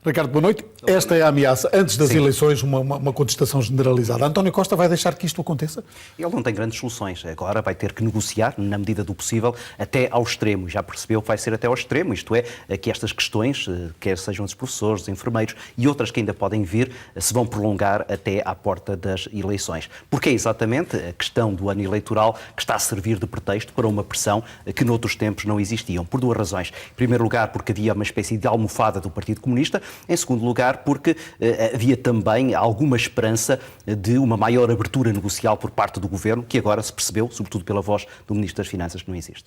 Ricardo, boa noite. Esta é a ameaça. Antes das eleições, uma contestação generalizada. António Costa vai deixar que isto aconteça? Ele não tem grandes soluções. Agora vai ter que negociar, na medida do possível, até ao extremo. Já percebeu que vai ser até ao extremo. Isto é, que estas questões, quer sejam os professores, os enfermeiros e outras que ainda podem vir, se vão prolongar até à porta das eleições. Porque é exatamente a questão do ano eleitoral que está a servir de pretexto para uma pressão que noutros tempos não existiam. Por duas razões. Em primeiro lugar, porque havia uma espécie de almofada do Partido Comunista. Em segundo lugar, porque havia também alguma esperança de uma maior abertura negocial por parte do Governo, que agora se percebeu, sobretudo pela voz do Ministro das Finanças, que não existe.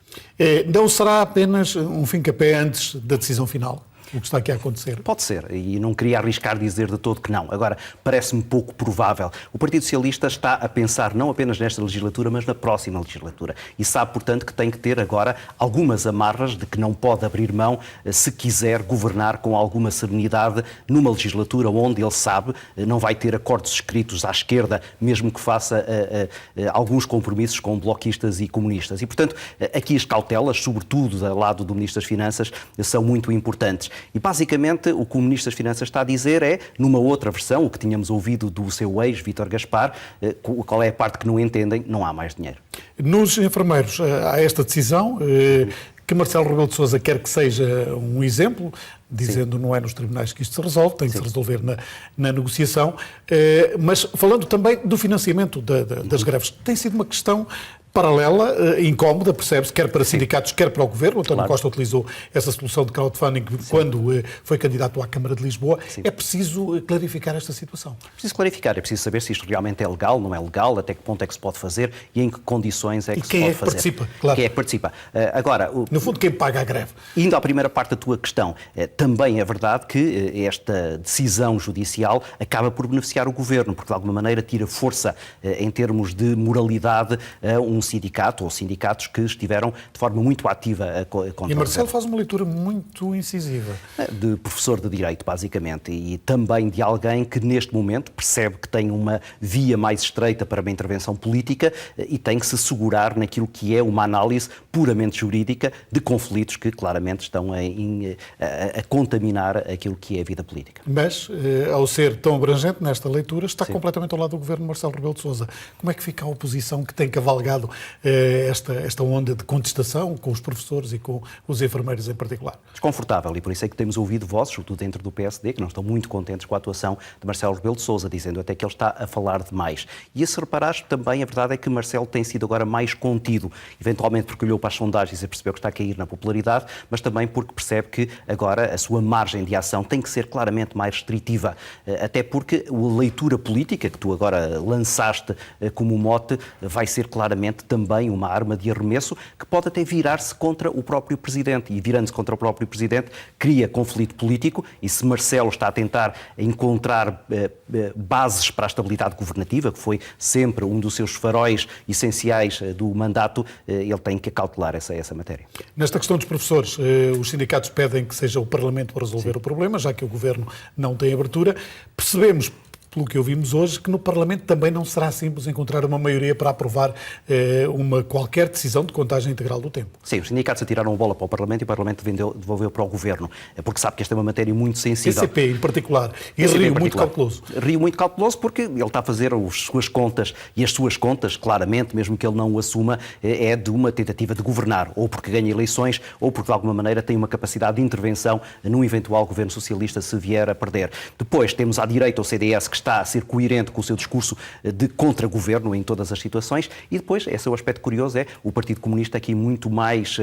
Não será apenas um fim-capé antes da decisão final? O que está aqui a acontecer? Pode ser, e não queria arriscar dizer de todo que não. Agora, parece-me pouco provável. O Partido Socialista está a pensar não apenas nesta legislatura, mas na próxima legislatura. E sabe, portanto, que tem que ter agora algumas amarras de que não pode abrir mão se quiser governar com alguma serenidade numa legislatura onde ele sabe não vai ter acordos escritos à esquerda, mesmo que faça alguns compromissos com bloquistas e comunistas. E, portanto, aqui as cautelas, sobretudo do lado do Ministro das Finanças, são muito importantes. E, basicamente, o que o Ministro das Finanças está a dizer é, numa outra versão, o que tínhamos ouvido do seu ex, Vítor Gaspar, qual é a parte que não entendem, não há mais dinheiro. Nos enfermeiros, há esta decisão que Marcelo Rebelo de Sousa quer que seja um exemplo, dizendo não é nos tribunais que isto se resolve, tem que se resolver na negociação, mas falando também do financiamento das greves, tem sido uma questão paralela, incómoda, percebe-se, quer para sindicatos, quer para o Governo. António Costa utilizou essa solução de crowdfunding quando foi candidato à Câmara de Lisboa. É preciso clarificar esta situação. É preciso clarificar, é preciso saber se isto realmente é legal, não é legal, até que ponto é que se pode fazer e em que condições é que se pode fazer. Participa, claro. Quem é que participa? Agora, no fundo, quem paga a greve. Indo à primeira parte da tua questão, também é verdade que esta decisão judicial acaba por beneficiar o Governo, porque de alguma maneira tira força em termos de moralidade a um sindicato ou sindicatos que estiveram de forma muito ativa a contra. E Marcelo faz uma leitura muito incisiva. De professor de Direito, basicamente, e também de alguém que neste momento percebe que tem uma via mais estreita para uma intervenção política e tem que se segurar naquilo que é uma análise puramente jurídica de conflitos que claramente estão a contaminar aquilo que é a vida política. Mas, ao ser tão abrangente nesta leitura, está completamente ao lado do Governo de Marcelo Rebelo de Sousa. Como é que fica a oposição que tem cavalgado esta onda de contestação com os professores e com os enfermeiros em particular? Desconfortável, e por isso é que temos ouvido vozes, sobretudo dentro do PSD, que não estão muito contentes com a atuação de Marcelo Rebelo de Sousa, dizendo até que ele está a falar demais. E a se reparares, também a verdade é que Marcelo tem sido agora mais contido, eventualmente porque olhou para as sondagens e percebeu que está a cair na popularidade, mas também porque percebe que agora a sua margem de ação tem que ser claramente mais restritiva, até porque a leitura política que tu agora lançaste como mote vai ser claramente também uma arma de arremesso que pode até virar-se contra o próprio Presidente. E virando-se contra o próprio Presidente, cria conflito político e se Marcelo está a tentar encontrar bases para a estabilidade governativa, que foi sempre um dos seus faróis essenciais do mandato, ele tem que acautelar essa matéria. Nesta questão dos professores, os sindicatos pedem que seja o Parlamento para resolver o problema, já que o Governo não tem abertura. Percebemos, pelo que ouvimos hoje, que no Parlamento também não será simples encontrar uma maioria para aprovar qualquer decisão de contagem integral do tempo. Sim, os sindicatos atiraram a bola para o Parlamento e o Parlamento devolveu para o Governo, porque sabe que esta é uma matéria muito sensível. ECP em particular, e Rio muito cauteloso. Rio muito cauteloso porque ele está a fazer as suas contas, e as suas contas, claramente, mesmo que ele não o assuma, é de uma tentativa de governar, ou porque ganha eleições, ou porque de alguma maneira tem uma capacidade de intervenção num eventual governo socialista se vier a perder. Depois temos à direita o CDS, que está a ser coerente com o seu discurso de contra-governo em todas as situações, e depois, esse é o aspecto curioso, é o Partido Comunista aqui muito mais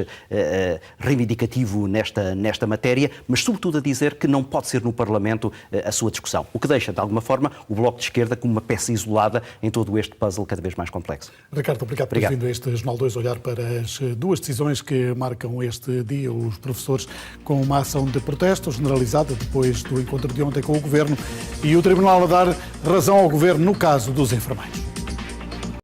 reivindicativo nesta matéria, mas sobretudo a dizer que não pode ser no Parlamento a sua discussão, o que deixa, de alguma forma, o Bloco de Esquerda como uma peça isolada em todo este puzzle cada vez mais complexo. Ricardo, obrigado por ter vindo a este Jornal 2 olhar para as duas decisões que marcam este dia, os professores com uma ação de protesto generalizada depois do encontro de ontem com o Governo e o Tribunal a dar razão ao Governo no caso dos enfermeiros.